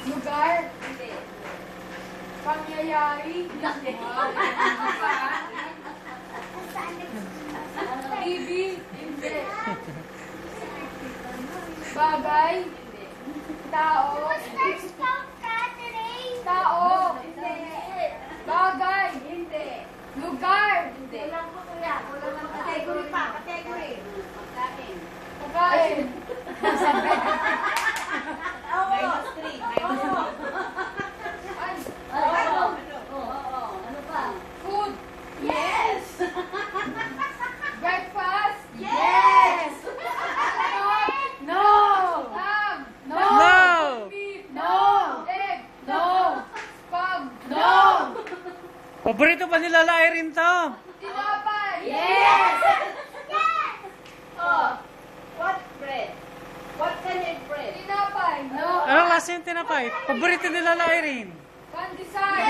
Lugar. Hindi. Pangyayari. Hindi. TV. Hindi. Bagay. Hindi. Tao. Tao. Hindi. Bagay. Hindi. Lugar. Hindi. Kulang pa kuya. Kulang ng category pa. Category. Pagkain. Pagkain. Minus 3. Minus 3. Ano? Ano pa? Food. Yes! Breakfast. Yes! No. Ham. No. No. Beef. No. Egg. No. Spag. No. Paborito pa nila Irene to. Tinapay. Yes. Oh, what bread? What kind of bread? Tinapay. No. Anong klase yung tinapay? Paborito nila Irene. Pandesal.